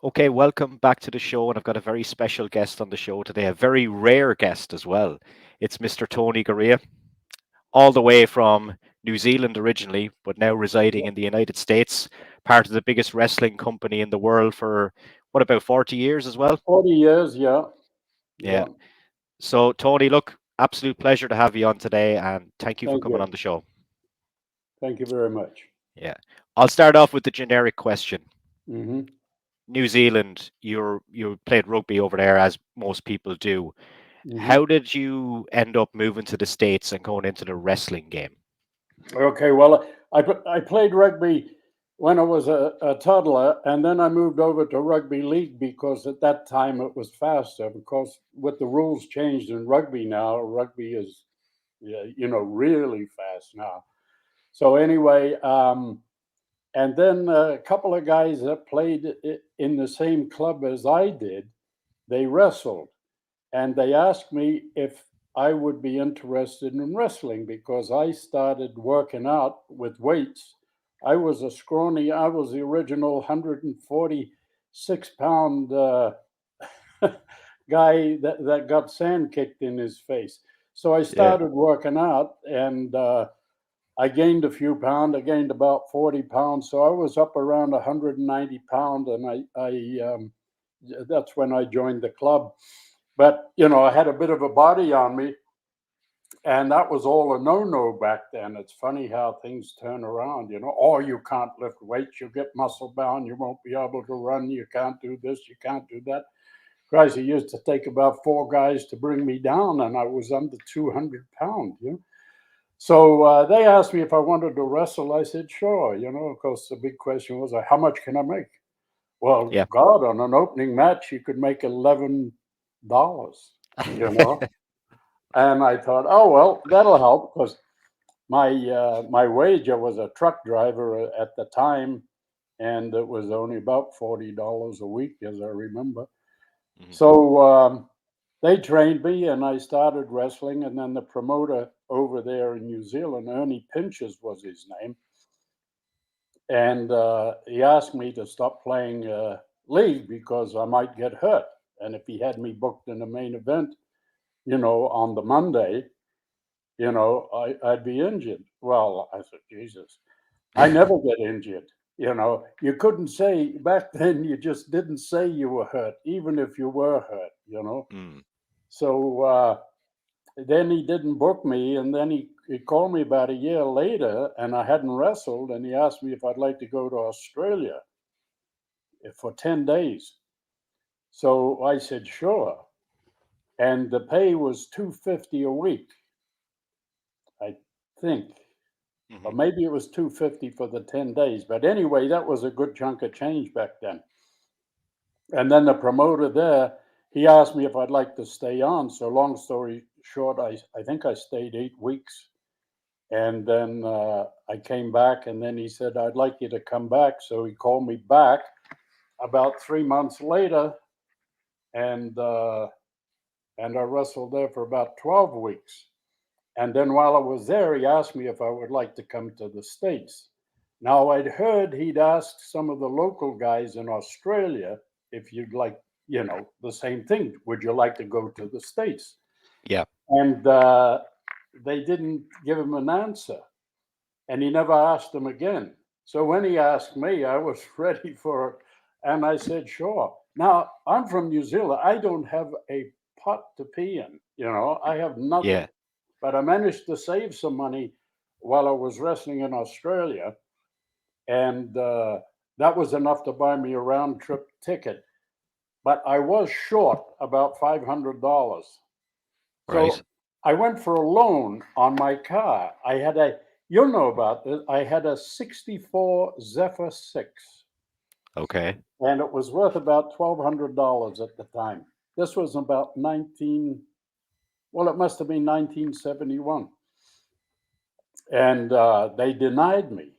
Okay, welcome back to the show, and I've got a very special guest on the show today, a very rare guest as well. It's Mr. Tony Garea, all the way from New Zealand originally, but now residing in the United States, part of the biggest wrestling company in the world for what, about 40 years as well? 40 years, yeah. Yeah. Yeah. So, Tony, look, absolute pleasure to have you on today, and thank you for Thank coming you. on the show. Thank you very much. Yeah. I'll start off with the generic question. Hmm. New Zealand, you played rugby over there as most people do. Hmm. How did you end up moving to the States and going into the wrestling game? Okay, well, I played rugby when I was a toddler, and then I moved over to rugby league because at that time it was faster. Because with the rules changed in rugby now, rugby is, yeah, really fast now. So anyway, and then a couple of guys that played in the same club as I did, they wrestled. And they asked me if I would be interested in wrestling because I started working out with weights. I was the original 146-pound guy that got sand kicked in his face. So I Yeah, started working out, and I gained a few pounds. I gained about 40 pounds. So I was up around 190 pounds, and that's when I joined the club. But I had a bit of a body on me, and that was all a no-no back then. It's funny how things turn around. Oh, you can't lift weights, you get muscle bound, you won't be able to run, you can't do this, you can't do that. Christ, it used to take about four guys to bring me down, and I was under 200 pounds. So they asked me if I wanted to wrestle. I said, sure. Of course, the big question was, how much can I make? Well, yeah. God, on an opening match, you could make $11, you know. And I thought, oh well, that'll help because my wage, I was a truck driver at the time, and it was only about $40 a week, as I remember. Mhm. So they trained me, and I started wrestling. And then the promoter over there in New Zealand, Ernie Pinches was his name, and he asked me to stop playing league because I might get hurt. And if he had me booked in the main event, on the Monday, I'd be injured. Well, I said, Jesus, I never get injured. You couldn't say back then, you just didn't say you were hurt, even if you were hurt. Mm. So then he didn't book me. And then he called me about a year later, and I hadn't wrestled. And he asked me if I'd like to go to Australia for 10 days. So I said, sure. And the pay was 250 a week, I think. Or Mhm. maybe it was 250 for the 10 days. But anyway, that was a good chunk of change back then. And then the promoter there, he asked me if I'd like to stay on. So long story short, I think I stayed 8 weeks. And then I came back, and then he said, I'd like you to come back. So he called me back about 3 months later, and I wrestled there for about 12 weeks. And then while I was there, he asked me if I would like to come to the States. Now, I'd heard he'd asked some of the local guys in Australia if you'd like, the same thing. Would you like to go to the States? Yeah. And they didn't give him an answer. And he never asked them again. So when he asked me, I was ready for it. And I said, sure. Now, I'm from New Zealand. I don't have a pot to pee in. I have nothing. Yeah. But I managed to save some money while I was wrestling in Australia, and that was enough to buy me a round trip ticket. But I was short about $500, Right. so I went for a loan on my car. You'll know about this. I had a '64 Zephyr 6, Okay. and it was worth about $1,200 at the time. This was about 19. Well, it must have been 1971. And they denied me.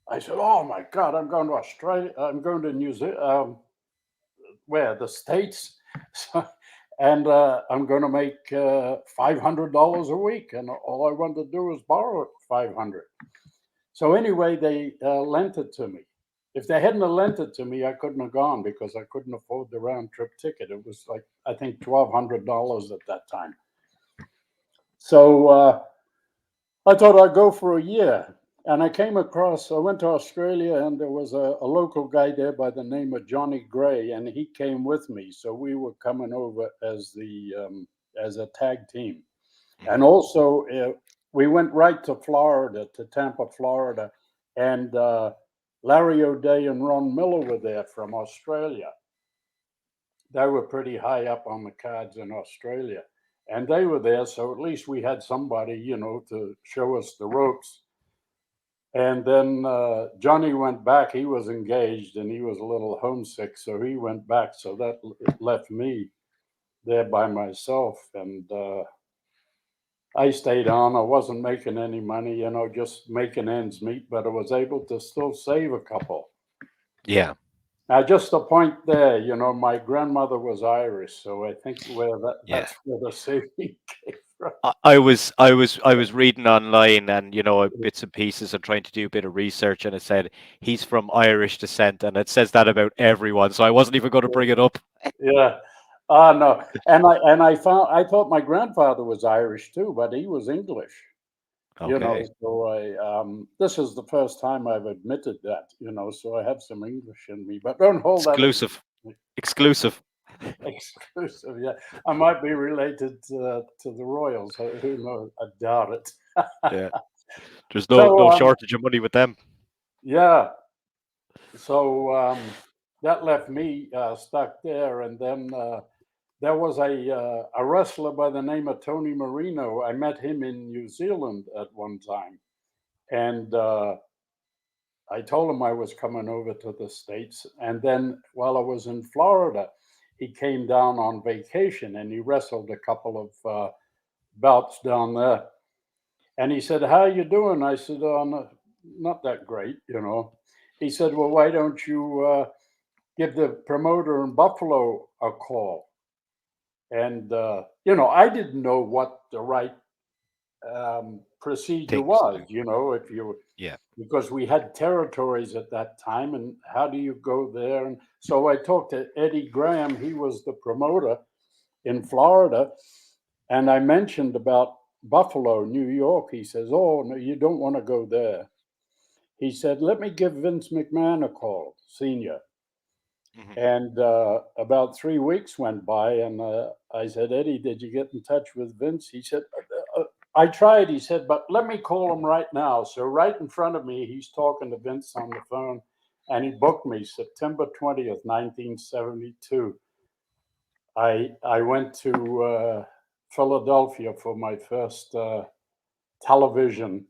I said, "Oh my God, I'm going to Australia. I'm going to New Zealand. Where the States, and I'm going to make $500 a week, and all I want to do is borrow 500." So anyway, they lent it to me, If they hadn't have lent it to me, I couldn't have gone because I couldn't afford the round trip ticket. It was like, I think, $1,200 at that time. So I thought I'd go for a year. And I went to Australia, and there was a local guy there by the name of Johnny Gray, and he came with me. So we were coming over as a tag team. And Mhm. also, we went right to Florida, to Tampa, Florida, and Larry O'Day and Ron Miller were there from Australia. They were pretty high up on the cards in Australia, and they were there, so at least we had somebody, to show us the ropes. And then Johnny went back. He was engaged, and he was a little homesick, so he went back. So that left me there by myself, and I stayed on. I wasn't making any money, just making ends meet, but I was able to still save a couple. Yeah, Now, just a point there, my grandmother was Irish, so I think yeah. that's where the saving came from. I was reading online and bits and pieces and trying to do a bit of research, and it said he's from Irish descent, and it says that about everyone. So I wasn't even going to bring it up. Yeah. No. I thought my grandfather was Irish too, but he was English. Okay, So this is the first time I've admitted that, so I have some English in me, but don't hold that exclusive, against me. exclusive. Exclusive, yeah. I might be related to the royals. Who knows? I doubt it. Yeah, there's no So no shortage of money with them. yeah, so that left me stuck there, and then there was a wrestler by the name of Tony Marino. I met him in New Zealand at one time, and I told him I was coming over to the States. And then while I was in Florida, he came down on vacation, and he wrestled a couple of bouts down there. And he said, "How you doing?" I said, "Oh, not that great." He said, "Well, why don't you give the promoter in Buffalo a call?" And I didn't know what the right procedure Things to was. do. If you Yeah, because we had territories at that time, and how do you go there? And so I talked to Eddie Graham. He was the promoter in Florida, and I mentioned about Buffalo, New York. He says, "Oh no, you don't want to go there." He said, "Let me give Vince McMahon a call, senior." hmm And about 3 weeks went by, and I said, "Eddie, did you get in touch with Vince?" He said, "I tried." He said, "But let me call him right now." So right in front of me, he's talking to Vince on the phone, and he booked me September 20th, 1972. I went to Philadelphia for my first television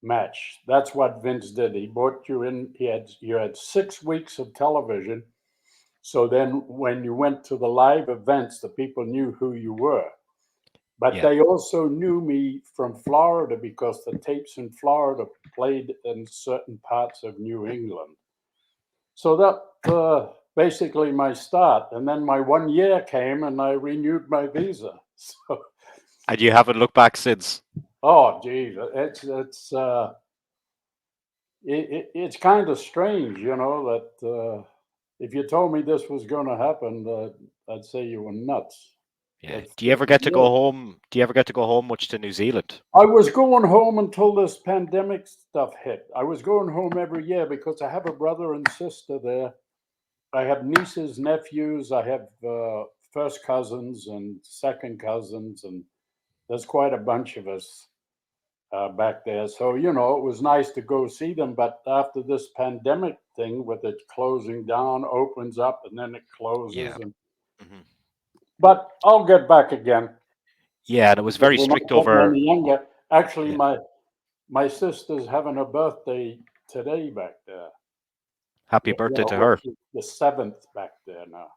match. That's what Vince did. He brought you in. You had 6 weeks of television. So then when you went to the live events, the people knew who you were. But yeah, they also knew me from Florida because the tapes in Florida played in certain parts of New England. So that basically my start. And then my 1 year came, and I renewed my visa. So, and you haven't looked back since. oh, geez, it's kind of strange, that if you told me this was going to happen, I'd say you were nuts. Yeah. That's Do you ever get to go home? Do you ever get to go home much to New Zealand? I was going home until this pandemic stuff hit. I was going home every year because I have a brother and sister there. I have nieces, nephews. I have first cousins and second cousins, and there's quite a bunch of us back there. So, it was nice to go see them. But after this pandemic thing with it closing down, opens up, and then it closes. Yeah. hmm But I'll get back again Yeah, and it was because very we're not strict getting over. any younger. Actually, Yeah. my sister's having a birthday today back there. Happy birthday to Well, her. the 7th back there now,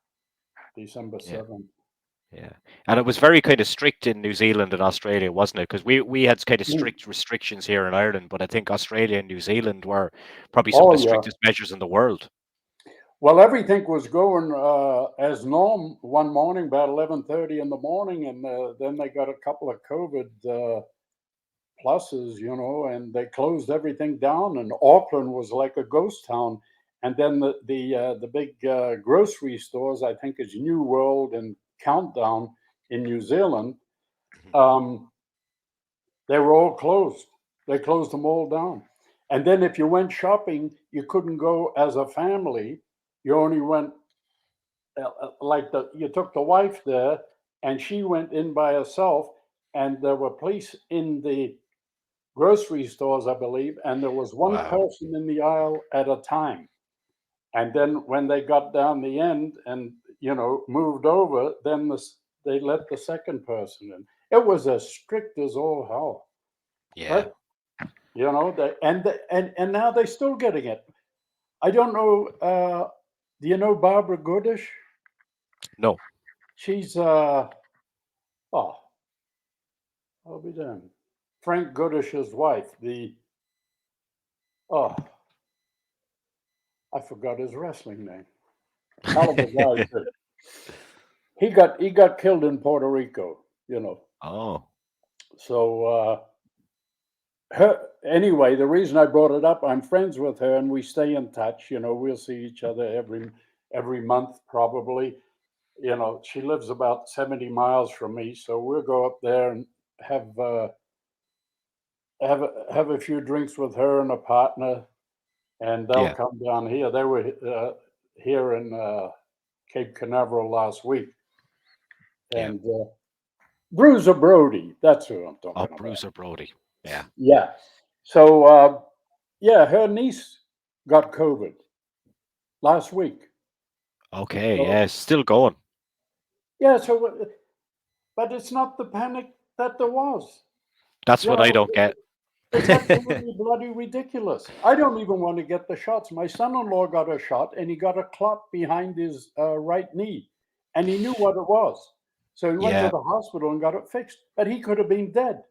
December Yeah. 7th. Yeah. And it was very kind of strict in New Zealand and Australia, wasn't it? Because we had kind of Mm. strict restrictions here in Ireland, but I think Australia and New Zealand were probably some of Oh, the yeah. strictest measures in the world. Well, everything was going as norm one morning, about 11:30 in the morning, and then they got a couple of COVID pluses, and they closed everything down, and Auckland was like a ghost town. and then the big grocery stores, I think is New World and Countdown in New Zealand. Mhm. Um, they were all closed. They closed them all down. And then if you went shopping, you couldn't go as a family. You only went like you took the wife there, and she went in by herself, and there were police in the grocery stores, I believe, and there was one Wow. person in the aisle at a time. And then when they got down the end and moved over, then they let the second person in. It was as strict as all hell. Yeah. But and now they're still getting it. I don't know. Do you know Barbara Goodish? No. She's oh, I'll be damned. Frank Goodish's wife. The oh, I forgot his wrestling name. Hell of a guy too. He got killed in Puerto Rico. Oh, So her anyway. The reason I brought it up, I'm friends with her, and we stay in touch. We'll see each other every month probably. She lives about 70 miles from me, so we'll go up there and have have a few drinks with her and a partner, and they'll yeah, come down here. They were here in Cape Canaveral last week, yeah. and Bruiser Brody, that's who I'm Oh, talking about. Bruiser Brody. Yeah. Yeah. So yeah, her niece got COVID last week. Okay. So Yeah. Still going. yeah, but it's not the panic that there was. That's You what I know, don't get. it's absolutely bloody ridiculous. I don't even want to get the shots. My son-in-law got a shot, and he got a clot behind his right knee, and he knew what it was. So he went to Yeah. the hospital and got it fixed. But he could have been dead.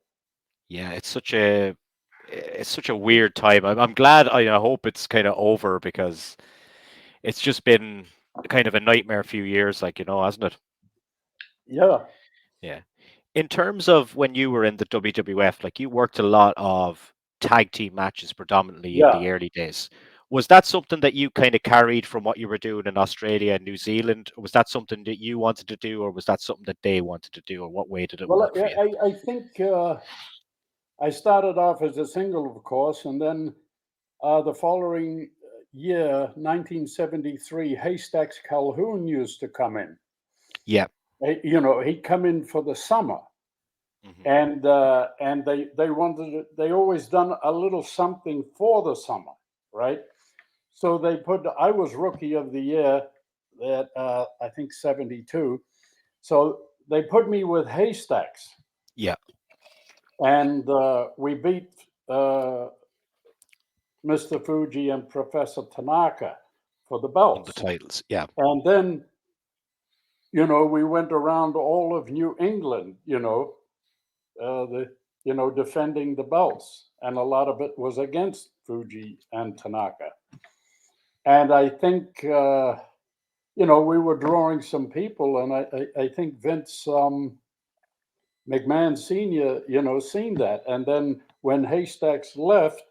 Yeah. It's such a weird time. I'm glad. I hope it's kind of over because it's just been kind of a nightmare few years, like hasn't it? Yeah, Yeah. In terms of when you were in the WWF, like you worked a lot of tag team matches predominantly in yeah. the early days. Was that something that you kind of carried from what you were doing in Australia and New Zealand? Was that something that you wanted to do, or was that something that they wanted to do, or what way did it Well, work for you? I think I started off as a single, of course, and then the following year, 1973, Haystacks Calhoun used to come in. Yeah. He'd come in for the summer, Hmm. and they wanted it, they always done a little something for the summer, right? So they put I was rookie of the year at I think 72. So they put me with Haystacks, Yeah. and we beat uh, Mr. Fuji and Professor Tanaka for the On the belts. titles. Yeah. And then, we went around all of New England, defending the belts. And a lot of it was against Fuji and Tanaka. And I think, we were drawing some people. And I think Vince McMahon Sr., seen that. And then when Haystacks left,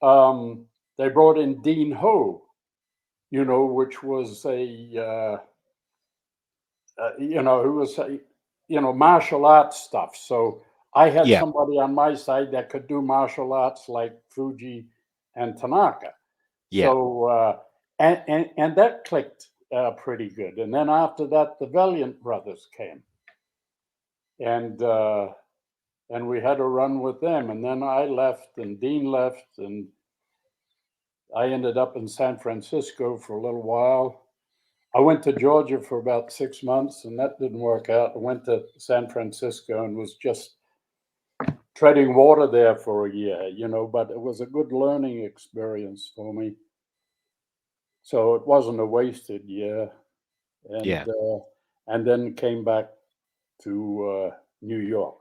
they brought in Dean Ho, which was who was martial arts stuff. So I had Yeah. somebody on my side that could do martial arts like Fuji and Tanaka. Yeah. So and that clicked pretty good. And then after that, the Valiant brothers came, and uh, and we had a run with them. And then I left, and Dean left, and I ended up in San Francisco for a little while. I went to Georgia for about 6 months, and that didn't work out. I went to San Francisco and was just treading water there for a year, but it was a good learning experience for me. So it wasn't a wasted year. Yeah. And then came back to New York.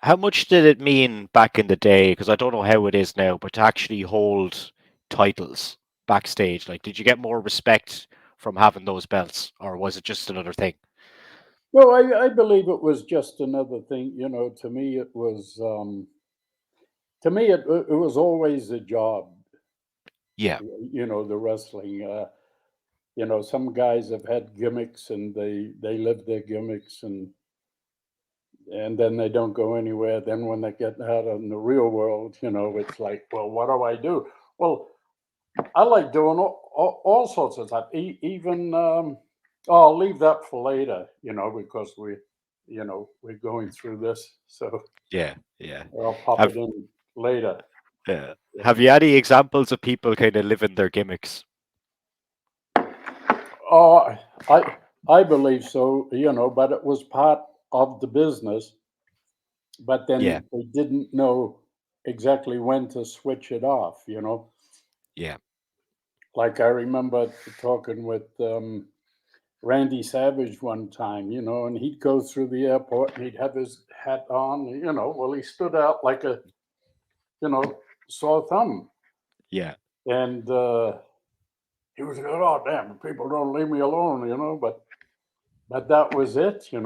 How much did it mean back in the day? Because I don't know how it is now, but to actually hold titles backstage, like, did you get more respect from having those belts, or was it just another thing? No, I believe it was just another thing. To me, it was always a job. Yeah. The wrestling. Some guys have had gimmicks and they live their gimmicks, and then they don't go anywhere. Then when they get out in the real world, it's like, well, what do I do? Well, I like doing all sorts of stuff. Even oh, I'll leave that for later, because we're going through this, so Yeah. Yeah. I'll pop Have it in later. have you any examples of people kind of living their gimmicks? Oh, I believe so, but it was part of the business. But Yeah. then they didn't know exactly when to switch it off. Yeah. Like I remember talking with Randy Savage one time, and he'd go through the airport and he'd have his hat on, well, he stood out like a, you know, sore thumb. Yeah. And he was going, oh, damn, people don't leave me alone. But that was it. He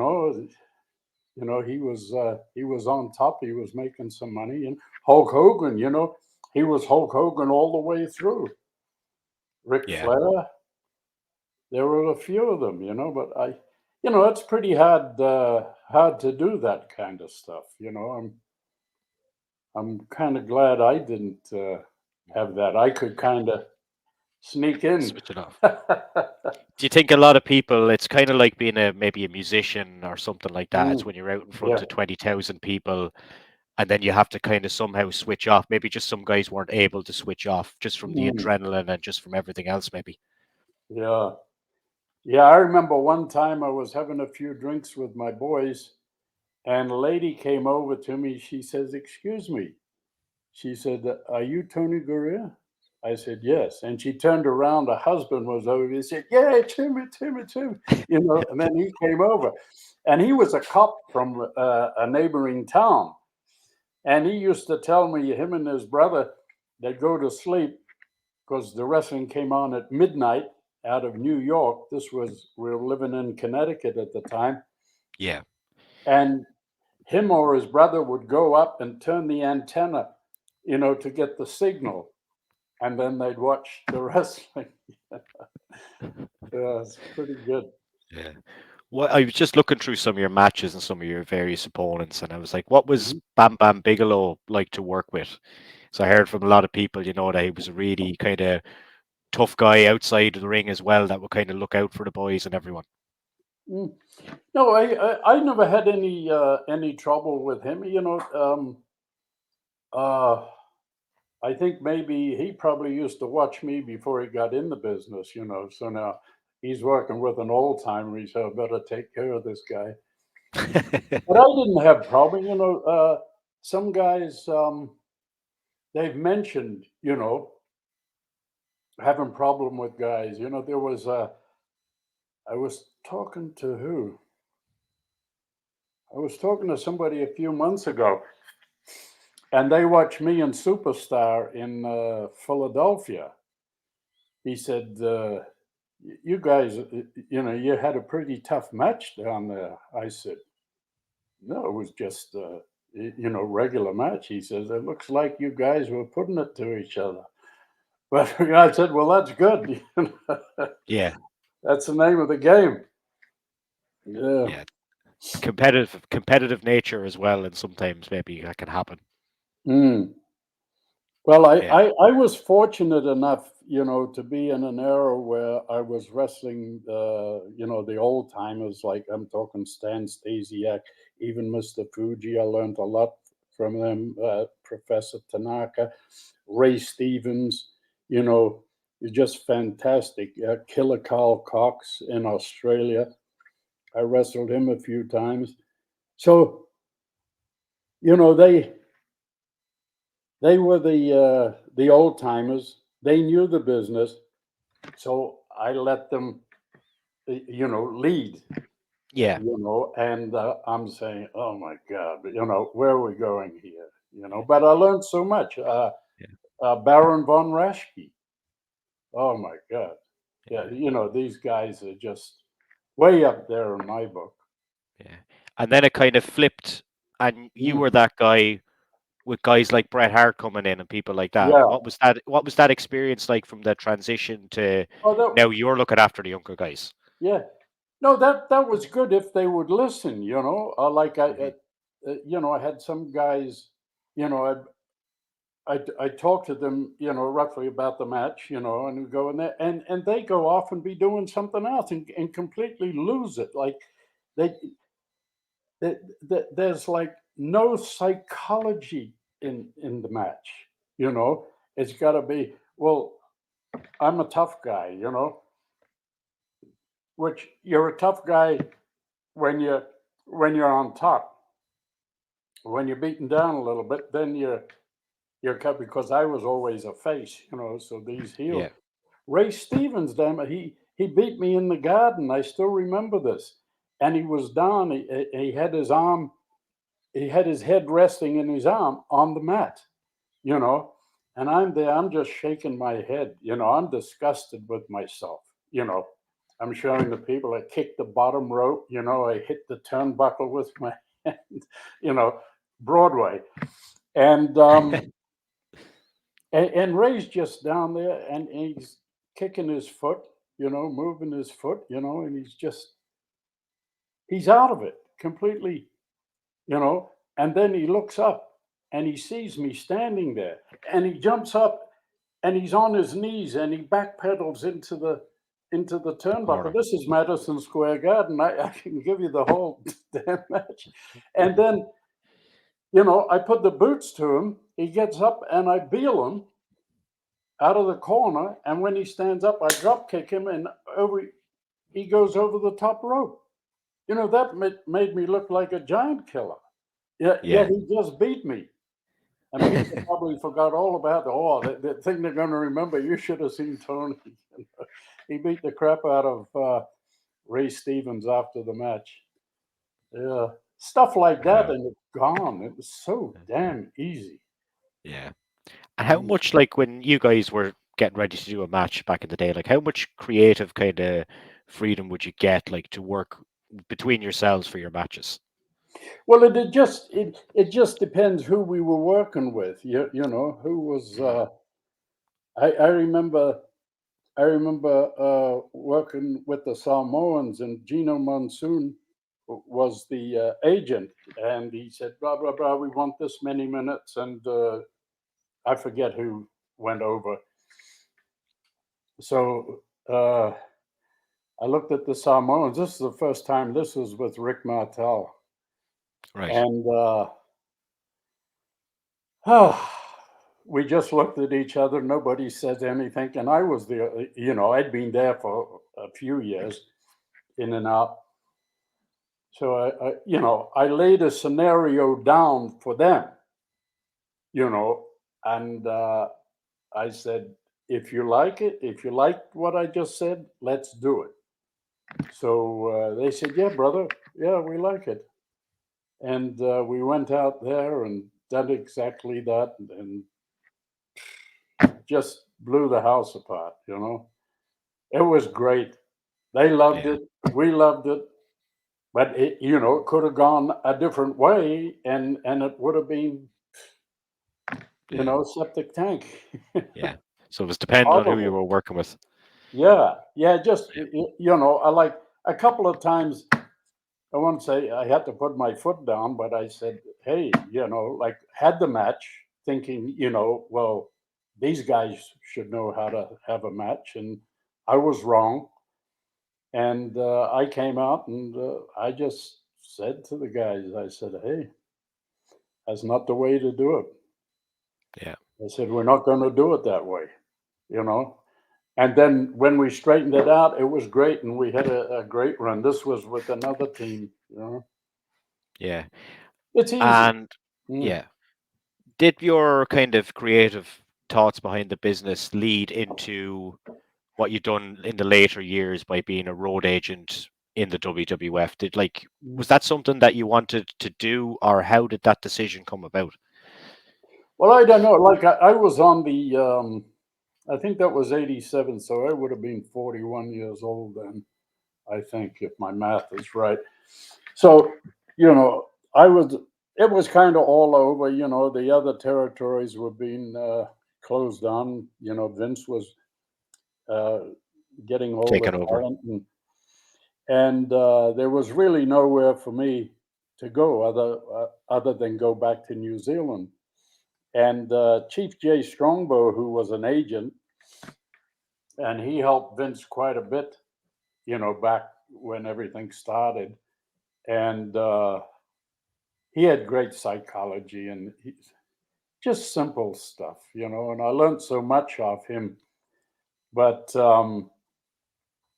was on top. He was making some money. And Hulk Hogan, he was Hulk Hogan all the way through. Ric Yeah. Flair, there were a few of them, but it's pretty hard to do that kind of stuff. I'm kind of glad I didn't have that. I could kind of sneak in. Switch it off. Do you think a lot of people, it's kind of like being maybe a musician or something like that? It's Mm, when you're out in front yeah. of 20,000 people and then you have to kind of somehow switch off. Maybe just some guys weren't able to switch off just from the Mm, adrenaline and just from everything else, maybe. yeah. Yeah. I remember one time I was having a few drinks with my boys, and a lady came over to me. She says, "Excuse me." She said, "Are you Tony Garea?" I said, "Yes." And she turned around. Her husband was over. He said, "Yeah, Timmy, Timmy, Timmy." And then he came over. And he was a cop from a neighboring town. And he used to tell me, him and his brother, they'd go to sleep because the wrestling came on at midnight out of New York. We were living in Connecticut at the time. Yeah. And him or his brother would go up and turn the antenna, to get the signal. And then they'd watch the wrestling. Yeah, it's pretty good. Yeah. Well, I was just looking through some of your matches and some of your various opponents, and I was like, what was Mhm. Bam Bam Bigelow like to work with? So I heard from a lot of people, that he was a really kind of tough guy outside of the ring as well that would kind of look out for the boys and everyone. Mm. No, I never had any trouble with him. Uh, I think maybe he probably used to watch me before he got in the business. So now he's working with an old timer. He said, "I better take care of this guy." But I didn't have problem. Some guys they've mentioned, having problem with guys. There was I was talking to who? I was talking to somebody a few months ago, and they watched me and Superstar in Philadelphia. He said, "You guys, you had a pretty tough match down there." I said, "No, it was just, regular match." He says, "It looks like you guys were putting it to each other." But I said, "Well, that's good. Yeah, That's the name of the game." Yeah. yeah. Competitive nature as well, and sometimes maybe that can happen. Mm. Well, Yeah, I was fortunate enough, to be in an era where I was wrestling, the old timers, like I'm talking Stan Stasiak, even Mr. Fuji. I learned a lot from them, Professor Tanaka, Ray Stevens, you're just fantastic. Killer Carl Cox in Australia. I wrestled him a few times. So, they were the old timers. They knew the business, so I let them, lead. yeah, And I'm saying, oh my God, where are we going here? But I learned so much. yeah, Baron von Raschke. Oh my God, yeah, yeah. These guys are just way up there in my book. yeah. And then it kind of flipped, and you Mm, were that guy with guys like Bret Hart coming in and people like that. Yeah, What was that experience like from the transition to oh, that, now you're looking after the younger guys? yeah. No, that was good if they would listen. Like Hmm. I had some guys. You know, I talk to them, roughly about the match, and we go in there, and they go off and be doing something else and completely lose it. Like they, there's like no psychology in the match. You know, it's got to be, well, I'm a tough guy, which you're a tough guy when you're on top. When you're beaten down a little bit, then you're cut, because I was always a face, so these heels. Yeah. Ray Stevens, damn it, he beat me in the garden. I still remember this. And he was down. He had his arm, he had his head resting in his arm on the mat, you know. And I'm there, I'm just shaking my head, I'm disgusted with myself, you know. I'm showing the people I kicked the bottom rope, I hit the turnbuckle with my hand, you know, Broadway. And and Ray's just down there, and he's kicking his foot, moving his foot, and he's out of it completely, you know. And then he looks up and he sees me standing there, and he jumps up and he's on his knees and he backpedals into the The turnbuckle. corner. This is Madison Square Garden. I can give you the whole damn match. And then, I put the boots to him. He gets up and I beel him out of the corner, and when he stands up, I drop kick him, and he goes over the top rope. That made me look like a giant killer. Yet Yeah. he just beat me, and people probably forgot all about the thing they're going to remember. You should have seen Tony. He beat the crap out of Ray Stevens after the match. Yeah, stuff like that, Wow. and it's gone. It was so damn easy. Yeah. And how much, like, when you guys were getting ready to do a match back in the day, like, how much creative kind of freedom would you get, like, to work between yourselves for your matches? Well, it just depends who we were working with. Who was. Hmm. I remember working with the Samoans, and Gino Monsoon was the agent, and he said blah blah blah. We want this many minutes, and I forget who went over. So I looked at the Samoans. This is the first time. This was with Rick Martel, Right. and we just looked at each other. Nobody said anything, and I was the, I'd been there for a few years, in and out. So I laid a scenario down for them, you know, and I said, if you like it, if you like what I just said, let's do it. So they said, yeah, brother, yeah, we like it, and we went out there and did exactly that, and just blew the house apart. It was great. They loved Yeah. it. We loved it. But it could have gone a different way, and it would have been, Yeah. septic tank. Yeah. So it was dependent on who you Horrible. were working with. Yeah, yeah. Just Yeah. I like a couple of times. I won't say I had to put my foot down, but I said, hey, like had the match, thinking, well, these guys should know how to have a match, and I was wrong. And I came out and I just said to the guys, I said, hey, that's not the way to do it. Yeah. I said, we're not going to do it that way, you know. And then when we straightened it out, it was great, and we had a great run. This was with another team. Yeah. It's easy. And Mm. yeah, did your kind of creative thoughts behind the business lead into what you've done in the later years by being a road agent in the WWF? Mm. Was that something that you wanted to do, or how did that decision come about? Well, I don't know. Like I was on the, I think that was 87, so I would have been 41 years old then, I think, if my math is right. So, I was. it was kind of all over. The other territories were being closed down. Vince was uh, getting all the Taken over. talent, and there was really nowhere for me to go other than go back to New Zealand. And Chief Jay Strongbow, who was an agent, and he helped Vince quite a bit, back when everything started. And he had great psychology and just simple stuff, and I learned so much off him. But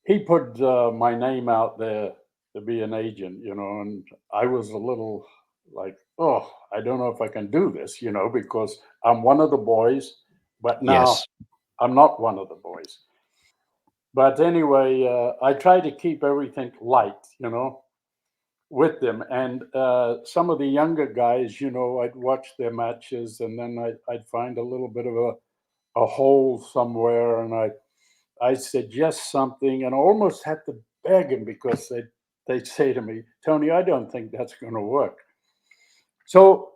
he put my name out there to be an agent, and I was a little like, oh, I don't know if I can do this, because I'm one of the boys, but now Yes. I'm not one of the boys. But anyway, I try to keep everything light, with them. And some of the younger guys, I'd watch their matches, and then I'd find a little bit of a hole somewhere, and I suggest something, and I almost had to beg him because they'd say to me, Tony, I don't think that's going to work. So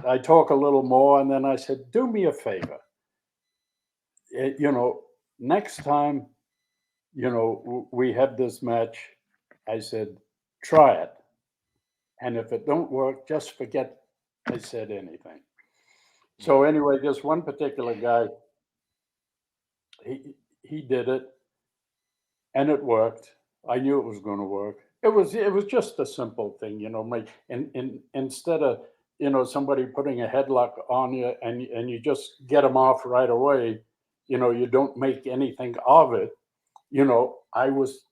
I talk a little more, and then I said, do me a favor. Eh, You know, Next time, we have this match, I said, try it. And if it don't work, just forget I said anything. So Mm. anyway, this one particular guy, he did it, and it worked. I knew it was going to work. It was just a simple thing, and instead of somebody putting a headlock on you and you just get them off right away, you don't make anything of it. I was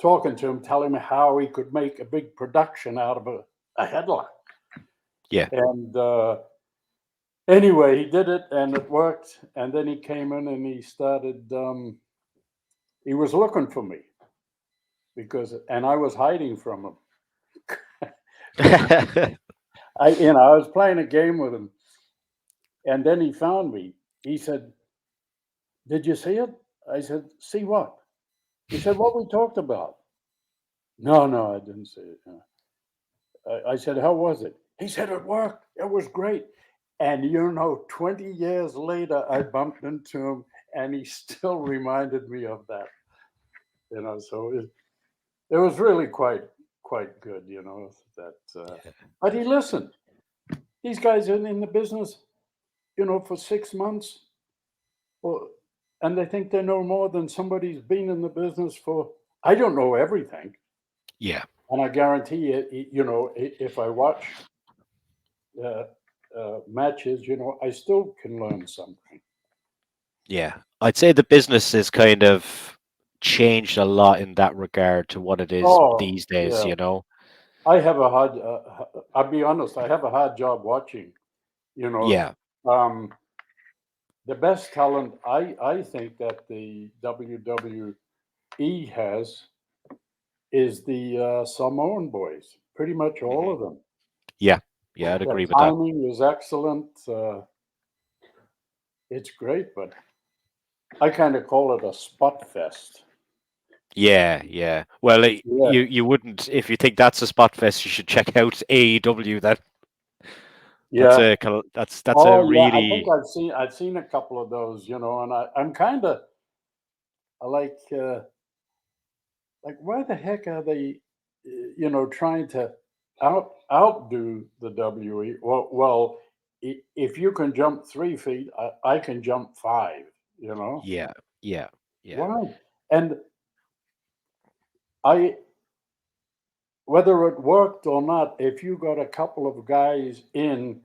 talking to him, telling him how he could make a big production out of a headlock, Yeah. and anyway, he did it and it worked. And then he came in and he started. He was looking for me and I was hiding from him. I was playing a game with him, and then he found me. He said, "Did you see it?" I said, "See what?" He said, "What we talked about." No, no, I didn't see it. No. I said, "How was it?" He said, "It worked. It was great." And 20 years later, I bumped into him, and he still reminded me of that. So it was really quite good. That. But he listened. These guys are in the business, for 6 months, or, and they think they know more than somebody who's been in the business for. I don't know everything, Yeah. and I guarantee you, if I watch uh, matches, I still can learn something. Yeah. I'd say the business is kind of changed a lot in that regard to what it is Oh, these days, yeah. you know? I have a hard. I'll be honest. I have a hard job watching. You know, Yeah. um, the best talent I think that the WWE has is the Samoan boys. Pretty much all Hmm. of them. Yeah. Yeah, I'd The agree with that. timing is excellent. It's great, but I kind of call it a spot fest. Yeah, yeah. Well, Yeah, you wouldn't if you think that's a spot fest, you should check out AEW. yeah. That's a Oh, yeah. I think really I've seen a couple of those, and I'm kind of like why the heck are they, trying to outdo the WE? Well, if you can jump 3 feet, I can jump five. You know yeah, yeah, yeah. why? And I whether it worked or not, if you got a couple of guys in,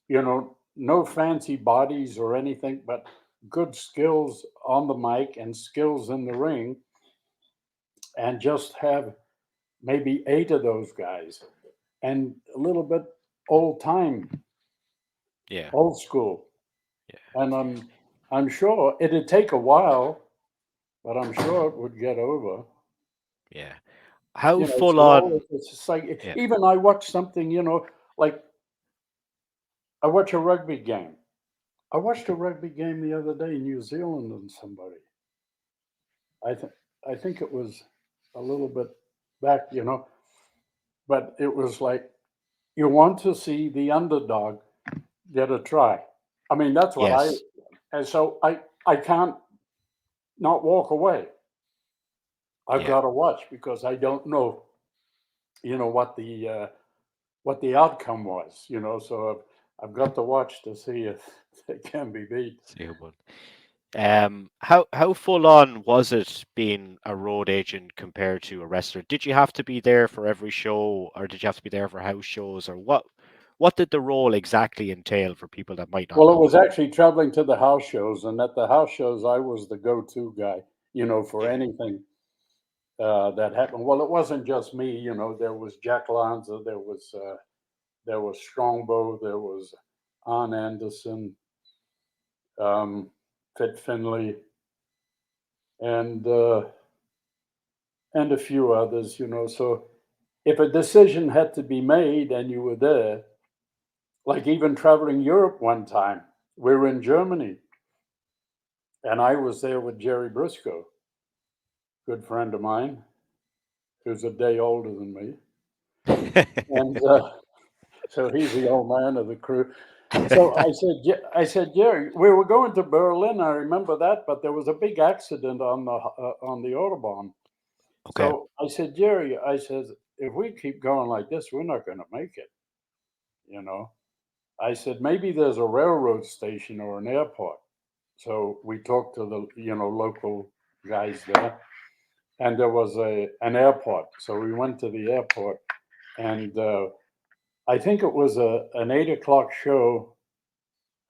no fancy bodies or anything, but good skills on the mic and skills in the ring, and just have maybe eight of those guys and a little bit old time, Yeah, old school. yeah, And I'm sure it'd take a while, but I'm sure it would get over. yeah. How full Slowly. on? It's just like Yeah. even I watch something, like I watch a rugby game. I watched a rugby game the other day in New Zealand and somebody. I think I think it was a little bit back, but it was like you want to see the underdog get a try. I mean, that's what I, Yes. and so I can't not walk away. I've Yeah. got to watch because I don't know, what the outcome was, So I've got to watch to see if they can be beat. See who won. How full on was it being a road agent compared to a wrestler? Did you have to be there for every show, or did you have to be there for house shows, or what did the role exactly entail for people that might not Well, it know? was actually traveling to the house shows, and at the house shows, I was the go-to guy, for Yeah. anything that happened. Well, it wasn't just me, There was Jack Lanza, there was Strongbow, there was Arn Anderson, um, Fit Finley, and a few others, So if a decision had to be made and you were there, like even traveling Europe one time, we were in Germany, and I was there with Jerry Briscoe, good friend of mine, who's a day older than me, and so he's the old man of the crew. So I said, Jerry, we were going to Berlin. I remember that, but there was a big accident on the autobahn. Okay. So I said, Jerry, I said, if we keep going like this, we're not going to make it. You know, I said maybe there's a railroad station or an airport. So we talked to the local guys there, and there was an airport. So we went to the airport, and I think it was an 8 o'clock show,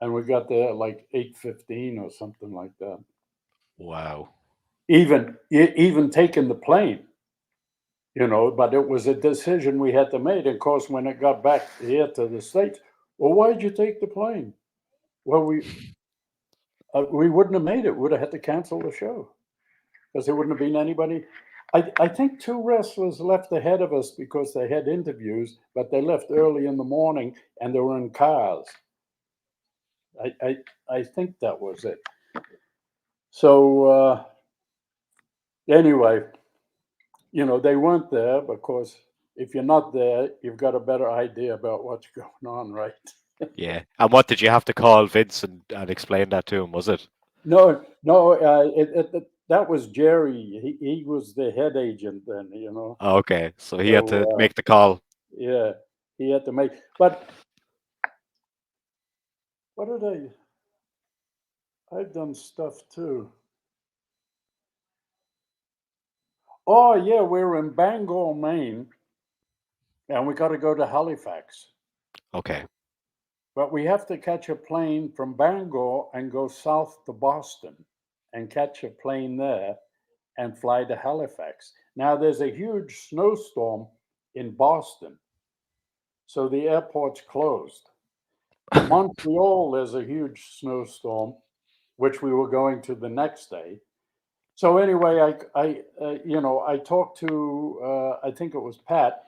and we got there at like 8:15 or something like that. Wow. Even taking the plane, but it was a decision we had to make. Of course, when it got back here to the States, well, why'd you take the plane? Well, we wouldn't have made it. We would have had to cancel the show because there wouldn't have been anybody. I think two wrestlers left ahead of us because they had interviews, but they left early in the morning and they were in cars. I think that was it. So anyway, they weren't there. But of course, if you're not there, you've got a better idea about what's going on, right? Yeah. And what did you have to call Vince and explain that to him, was it? No, no, that was Jerry. He was the head agent then, Okay. So he had to So make the call. yeah, he had to make. But what did I've done stuff too. Oh yeah, we were in Bangor, Maine, and we got to go to Halifax. Okay. But we have to catch a plane from Bangor and go south to Boston and catch a plane there and fly to Halifax. Now there's a huge snowstorm in Boston, so the airport's closed. Montreal, there's a huge snowstorm, which we were going to the next day. So anyway, I talked to I think it was Pat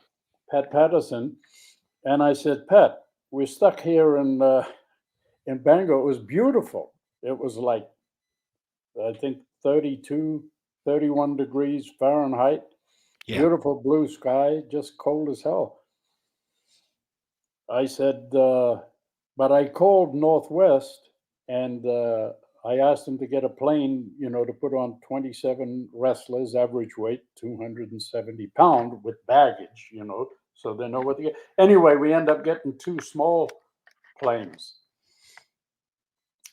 Patterson, and I said, Pat, we're stuck here in Bangor. It was beautiful. It was like I think 32, 31 degrees Fahrenheit. Yeah. Beautiful blue sky, just cold as hell. I said, but I called Northwest and I asked them to get a plane, to put on 27 wrestlers, average weight 270 pound with baggage, so they know what to get. Anyway, we end up getting two small planes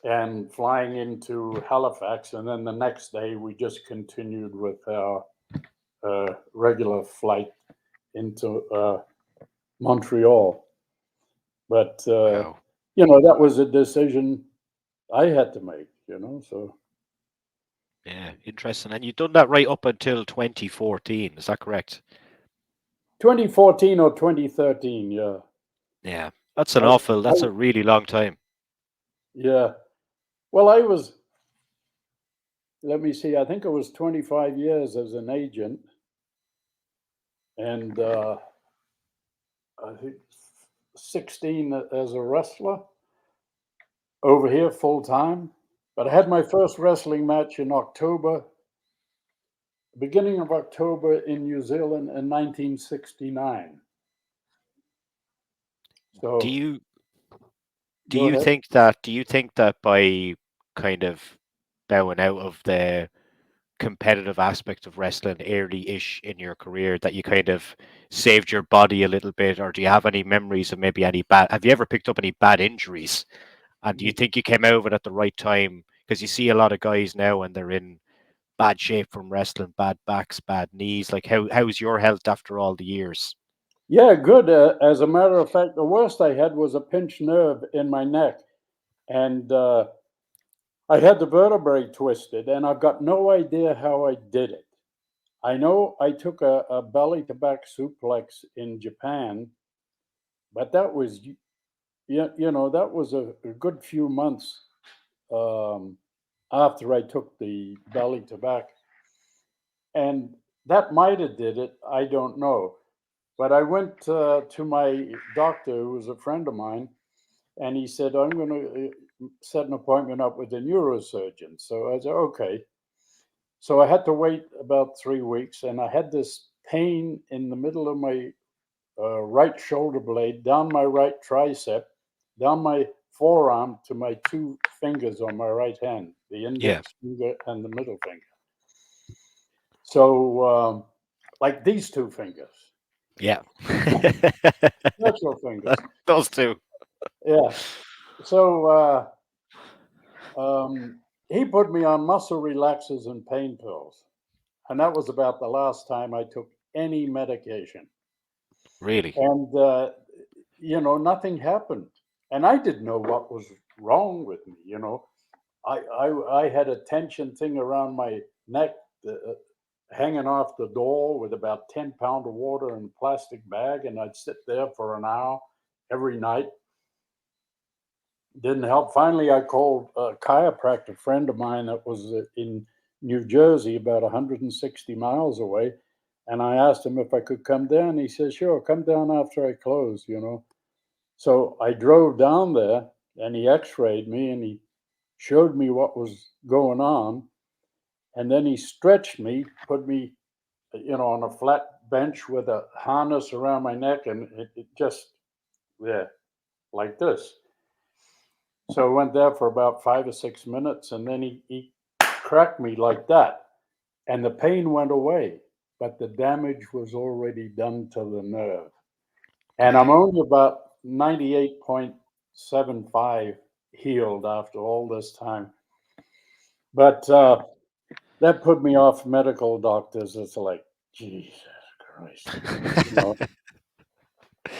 and flying into Halifax. And then the next day, we just continued with our regular flight into Montreal. But Wow. that was a decision I had to make. So Yeah. Interesting. And you've done that right up until 2014. Is that correct? 2014 or 2013, yeah. Yeah. That's I, that's I a really long time. yeah. Well, I was. Let me see. I think it was 25 years as an agent, and I think 16 as a wrestler over here full time. But I had my first wrestling match in October, beginning of October in New Zealand in 1969. Do So you do go you ahead. think that do you think that by kind of bowing out of the competitive aspect of wrestling early-ish in your career that you kind of saved your body a little bit, or do you have any memories of maybe any bad? Have you ever picked up any bad injuries? And do you think you came out of it at the right time? Because you see a lot of guys now and they're in bad shape from wrestling, bad backs, bad knees. Like how's your health after all the years? Yeah, good. As a matter of fact, the worst I had was a pinched nerve in my neck, and I had the vertebrae twisted, and I've got no idea how I did it. I know I took a belly to back suplex in Japan, but that was that was a good few months um, after I took the belly to back, and that might have did it. I don't know, but I went to my doctor, who was a friend of mine, and he said I'm going to set an appointment up with a neurosurgeon. So I said okay. So I had to wait about 3 weeks, and I had this pain in the middle of my right shoulder blade, down my right tricep, down my forearm to my two fingers on my right hand, the Yeah, index finger and the middle finger. So, like these two fingers, yeah. virtual fingers. Those two. Yeah. So, he put me on muscle relaxers and pain pills. And that was about the last time I took any medication. Really? And, nothing happened. And I didn't know what was wrong with me. I had a tension thing around my neck, hanging off the door with about 10 pounds of water in a plastic bag. And I'd sit there for an hour every night. Didn't help. Finally, I called a chiropractor friend of mine that was in New Jersey, about 160 miles away. And I asked him if I could come down. He said, sure, come down after I close. So I drove down there and he x rayed me and he showed me what was going on. And then he stretched me, put me, on a flat bench with a harness around my neck. And it just, yeah, like this. So I went there for about 5 or 6 minutes, and then he cracked me like that, and the pain went away, but the damage was already done to the nerve. And I'm only about 98.75 healed after all this time. But that put me off medical doctors. It's like, Jesus Christ.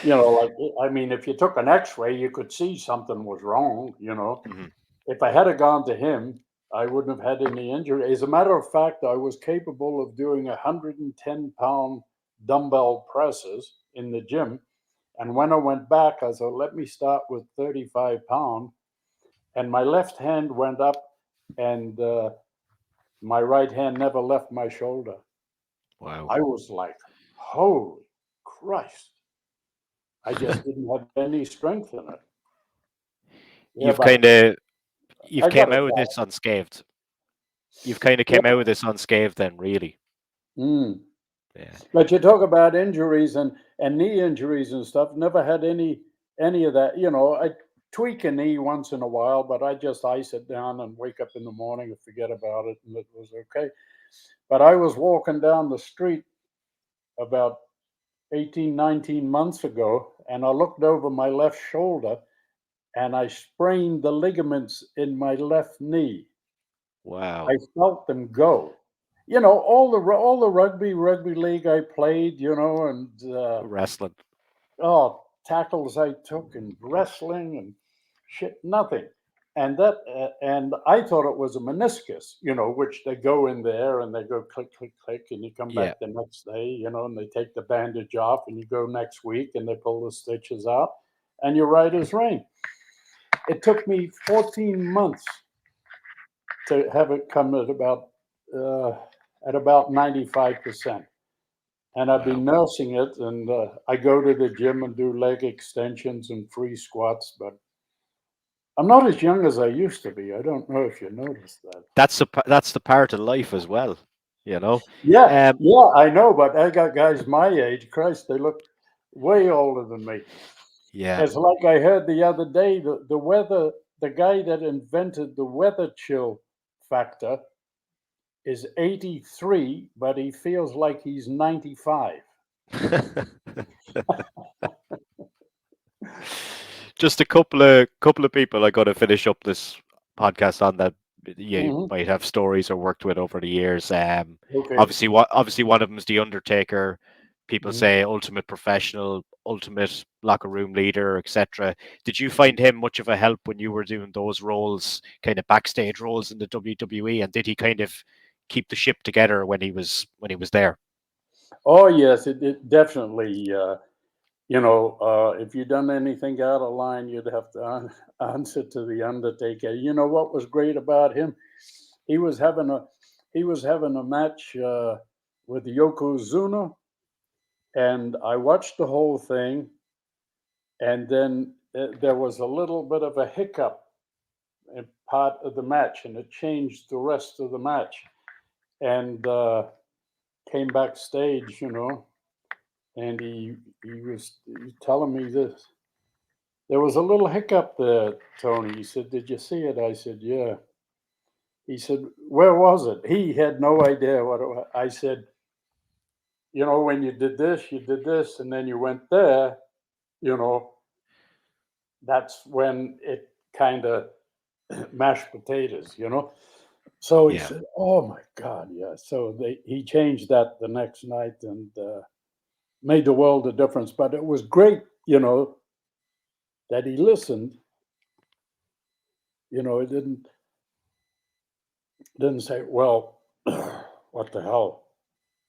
You know, like, I mean, if you took an x ray, you could see something was wrong. Mhm. If I had gone to him, I wouldn't have had any injury. As a matter of fact, I was capable of doing 110-pound dumbbell presses in the gym. And when I went back, I said, let me start with 35 pounds. And my left hand went up, and my right hand never left my shoulder. Wow. I was like, holy Christ. I just didn't have any strength in it. Yeah, You've but kind of you've I got came it out of back. this unscathed. You've kind of came Yeah. out of this unscathed then, really. Mm. Yeah. But you talk about injuries and knee injuries and stuff. Never had any of that. I tweak a knee once in a while, but I just ice it down and wake up in the morning and forget about it, and it was okay. But I was walking down the street about 18, 19 months ago, and I looked over my left shoulder, and I sprained the ligaments in my left knee. I Wow. felt them go. All the rugby league I played, and Wrestling. tackles I took and wrestling and shit, nothing. And I thought it was a meniscus, which they go in there and they go click, click, click, and you come Yeah. back the next day, and they take the bandage off, and you go next week and they pull the stitches out, and you're right as rain. It took me 14 months to have it come uh, at about 95%. And I've been Wow. nursing it, and I go to the gym and do leg extensions and free squats, but I'm not as young as I used to be. I don't know if you noticed that. That's the part of life as well, you know. Yeah, Um, yeah, I know, but I got guys my age. Christ, they look way older than me. Yeah. It's like I heard the other day, the weather, the guy that invented the weather chill factor is 83, but he feels like he's 95. Just a couple of people I got to finish up this podcast on that you Hmm. might have stories or worked with over the years. Okay. Obviously one of them is the Undertaker. People Hmm. say ultimate professional, ultimate locker room leader, etc. Did you Hmm. find him much of a help when you were doing those roles, kind of backstage roles in the WWE? And did he kind of keep the ship together when he was there? Oh, yes, it definitely. If you'd done anything out of line, you'd have to answer to the Undertaker. You know what was great about him? He was having a he was having a match with Yokozuna, and I watched the whole thing, and then there was a little bit of a hiccup in part of the match, and it changed the rest of the match. And came backstage, and he was telling me this. There was a little hiccup there, Tony. He said, "Did you see it?" I said, "Yeah." He said, "Where was it?" He had no idea what it was. I said, "When you did this, and then you went there, you know, that's when it kind of mashed potatoes." So he Yeah, said, "Oh my God, yeah." So he changed that the next night and made the world a difference. But it was great, that he listened. It didn't say, "Well, what the hell?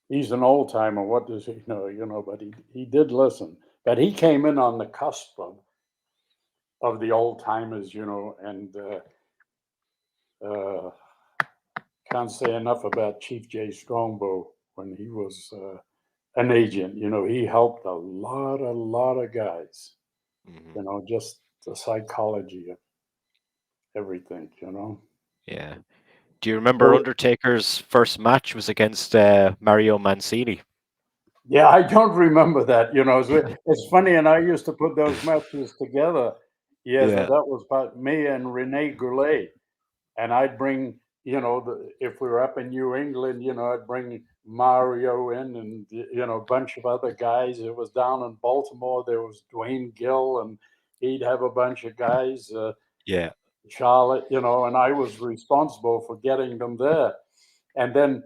He's an old timer. What does he know?" But he did listen. But he came in on the cusp of the old timers, and uh, can't say enough about Chief Jay Strongbow when he was an agent. He helped a lot of guys. hmm Just the psychology of everything. yeah. Do you remember So Undertaker's first match was against Mario Mancini? yeah, I don't remember that. It's funny, and I used to put those matches together. Yes, Yeah, that was about me and Rene Goulet, and I'd bring, if we were up in New England, I'd bring Mario in, and a bunch of other guys. It was down in Baltimore. There was Dwayne Gill, and he'd have a bunch of guys, yeah, Charlotte, and I was responsible for getting them there. And then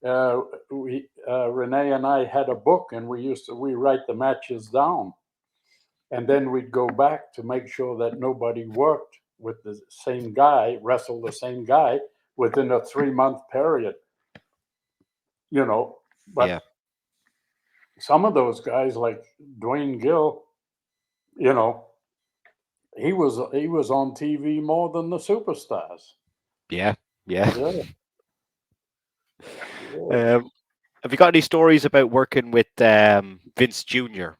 Renee and I had a book, and we write the matches down, and then we'd go back to make sure that nobody worked with the same guy, wrestled the same guy within a 3 month period, you know. yeah, But some of those guys, like Dwayne Gill, you know, he was on TV more than the superstars. yeah, yeah. Yeah, yeah. Um, have you got any stories about working with Vince Jr.?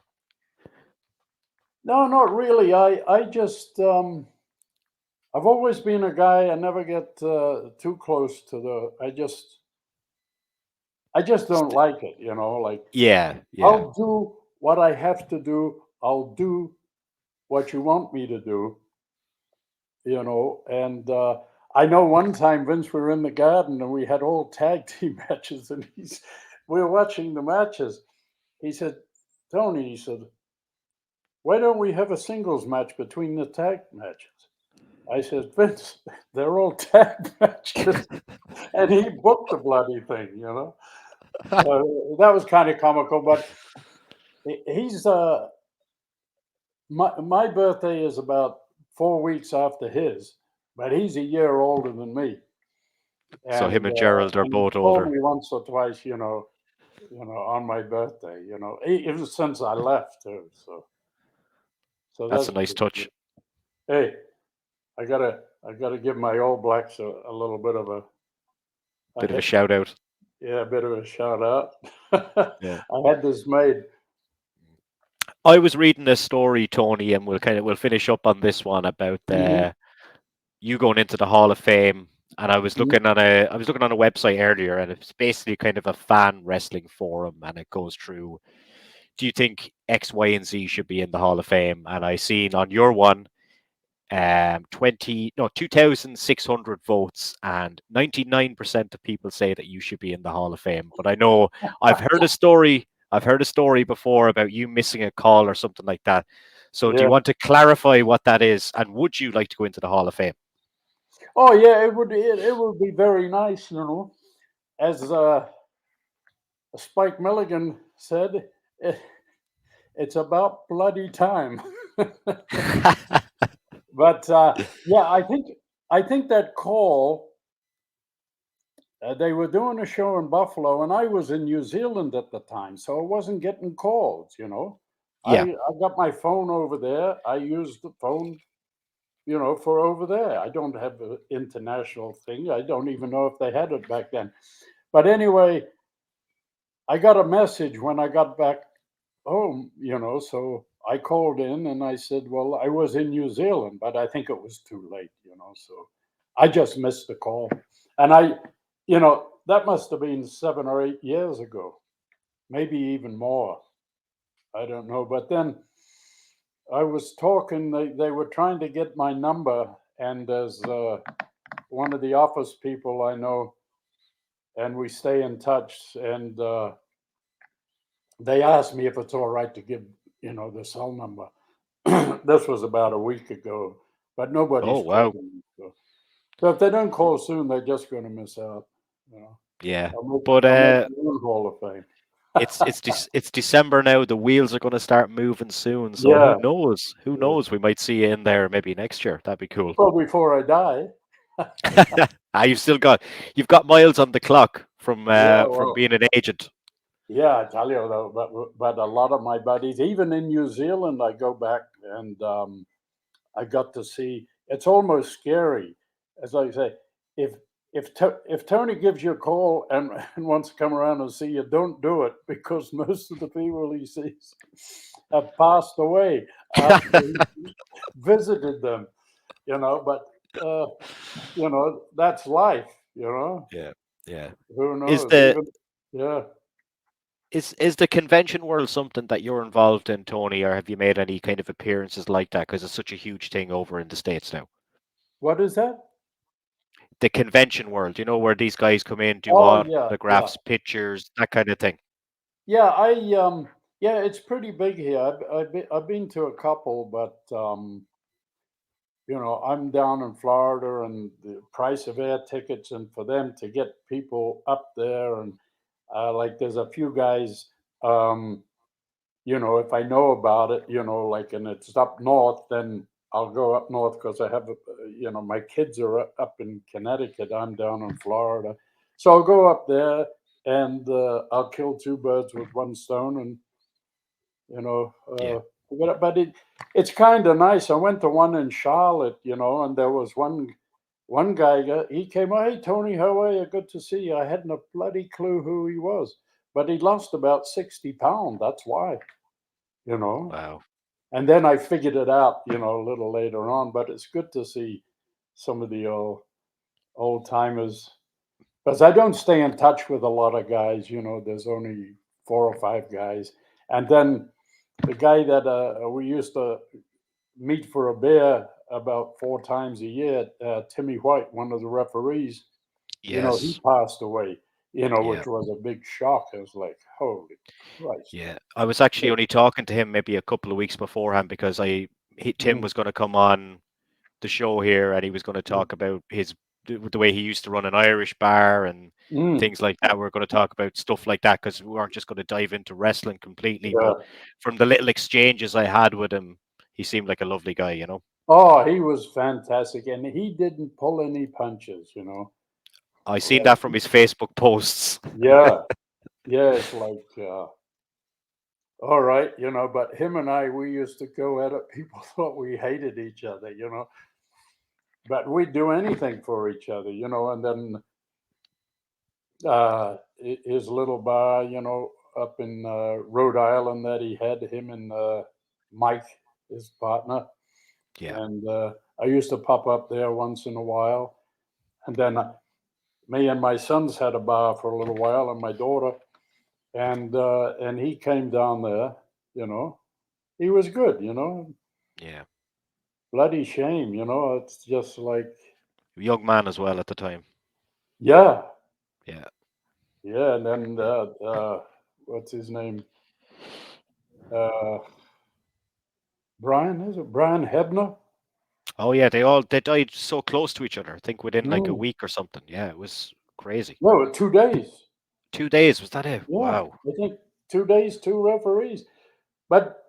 No, not really. I just I've always been a guy. I never get too close to the. I just don't St- like it. Like yeah, yeah, I'll do what I have to do. I'll do what you want me to do. And I know one time, Vince, we were in the garden and we had all tag team matches, and we were watching the matches. He said, "Tony," he said, "why don't we have a singles match between the tag matches?" I said, "Vince, they're all tag matches." And he booked the bloody thing. That was kind of comical, but he's my birthday is about 4 weeks after his, but he's a year older than me, So him and and Gerald are he both called older. me once or twice, on my birthday. It was since I left too, so That's that's a nice pretty good. touch. Hey, I gotta give my All Blacks a little bit of a Bit of a hit, shout out. yeah, a bit of a shout out. Yeah. I had this made. I was reading a story, Tony, and we'll finish up on this one about Hmm. you going into the Hall of Fame. And Hmm. I was looking on a website earlier, and it's basically kind of a fan wrestling forum, and it goes through do you think X, Y, and Z should be in the Hall of Fame? And I seen on your one, 2,600 votes, and 99% of people say that you should be in the Hall of Fame. But I know I've heard a story. I've heard a story before about you missing a call or something like that. So do you Yeah. want to clarify what that is? And would you like to go into the Hall of Fame? Oh yeah, it would be very nice, As Spike Milligan said, it, it's about bloody time. But yeah, I think that call. They were doing a show in Buffalo, and I was in New Zealand at the time, so I wasn't getting calls. I Yeah. I got my phone over there. I used the phone, for over there. I don't have an international thing. I don't even know if they had it back then. But anyway, I got a message when I got back home. So I called in and I said, well, I was in New Zealand, but I think it was too late. So I just missed the call. And that must have been 7 or 8 years ago, maybe even more. I don't know. But then I was talking, they were trying to get my number. And as one of the office people I know, and we stay in touch, and they asked me if it's all right to give, the cell number. This was about a week ago, but Oh nobody's wow. calling me. So if they don't call soon, they're just going to miss out. You know, Yeah. I'll make, But I'll make my own Hall of Fame. it's December now. The wheels are going to start moving soon. So who Yeah, knows? Who yeah. knows? We might see you in there maybe next year. That'd be cool. Well, before I die. You've got miles on the clock Yeah, from well, being an agent. yeah, I tell you though, but a lot of my buddies, even in New Zealand, I go back and I got to see. It's almost scary, as I say. If if Tony gives you a call and, and wants to come around and see you, don't do it because most of the people he sees have passed away after he visited them. But uh, that's life. Yeah, yeah. Who Is knows? the Even yeah. is the convention world something that you're involved in, Tony, or have you made any kind of appearances like that? Because it's such a huge thing over in the States now. What is that? The convention world, where these guys come in, do Oh yeah, yeah. autographs, pictures, that kind of thing. Yeah, yeah, it's pretty big here. I've been to a couple, but I'm down in Florida, and the price of air tickets, and for them to get people up there, and like there's a few guys, um, if I know about it, like, and it's up north, then I'll go up north because I have, my kids are up in Connecticut. I'm down in Florida, so I'll go up there and I'll kill two birds with one stone, and you know, Yeah. uh, but it's kind of nice. I went to one in Charlotte, and there was one guy. He came, oh, hey Tony, how are you? Good to see you. I hadn't a bloody clue who he was, but he lost about 60 pounds. That's why, you know. Wow. And then I figured it out, a little later on. But it's good to see some of the old timers because I don't stay in touch with a lot of guys. There's only 4 or 5 guys, and then the guy that we used to meet for a beer about 4 times a year, Timmy White, one of the referees, he Yes. passed away, Yeah. which was a big shock. I was like, holy Christ. Yeah. I was actually only talking to him maybe a couple of weeks beforehand because Tim Mm, was going to come on the show here, and he was going to mm, talk about the way he used to run an Irish bar and mm, things like that. We're going to talk about stuff like that because we weren't just going to dive into wrestling completely. yeah. But from the little exchanges I had with him, he seemed like a lovely guy. Oh, he was fantastic. And he didn't pull any punches. I seen Like, that from his Facebook posts. yeah. Yeah. It's like, all right, but him and I, we used to go at it. People thought we hated each other. But we'd do anything for each other. And then his little bar, up in Rhode Island that he had, him and Mike, his partner. Yeah. And I used to pop up there once in a while. And then me and my sons had a bar for a little while, and my daughter. And he came down there. you know. He was good, you know. Yeah. Bloody shame, you know. It's just like, Young man as well at the time. yeah, Yeah. yeah. And then, what's his name? Uh, Brian, is it Brian Hebner? Oh yeah, they died so close to each other. I think within like a Mm. week or something. Yeah, it was crazy. No, 2 days. 2 days, was that it? Yeah, Wow. I think 2 days, two referees. But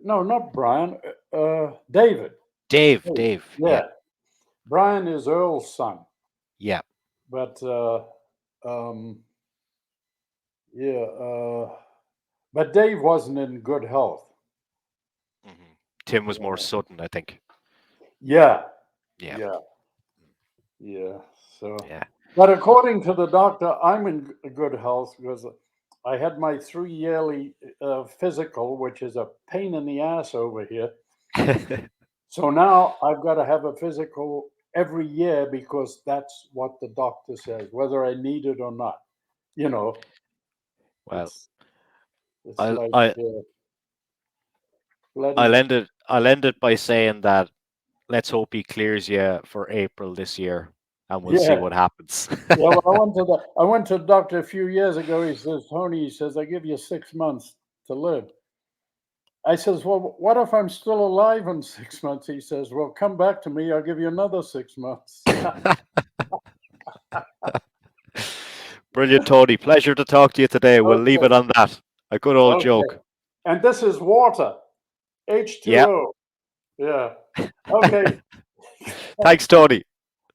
no, not Brian. David. Dave. Dave. Yeah. Yeah, Brian is Earl's son. Yeah. But um, yeah, but Dave wasn't in good health. Tim was more Yeah, sudden, I think. yeah, Yeah. yeah. Yeah. So, Yeah. but according to the doctor, I'm in good health because I had my 3 yearly physical, which is a pain in the ass over here. So now I've got to have a physical every year because that's what the doctor says, whether I need it or not. You know, Well, it's it's I'll like I bloody I'll end it by saying that let's hope he clears you for April this year, and we'll see yeah. what happens. Yeah, well, I went to the doctor a few years ago. He says, Tony, he says, I give you 6 months to live. I says, well, what if I'm still alive in 6 months? He says, well, come back to me. I'll give you another 6 months. Brilliant, Tony. Pleasure to talk to you today. We'll leave Okay, it on that. A good old okay. joke. And this is water, Yeah. H2O. Yeah. Okay. Thanks, Tony.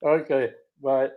Okay. Bye.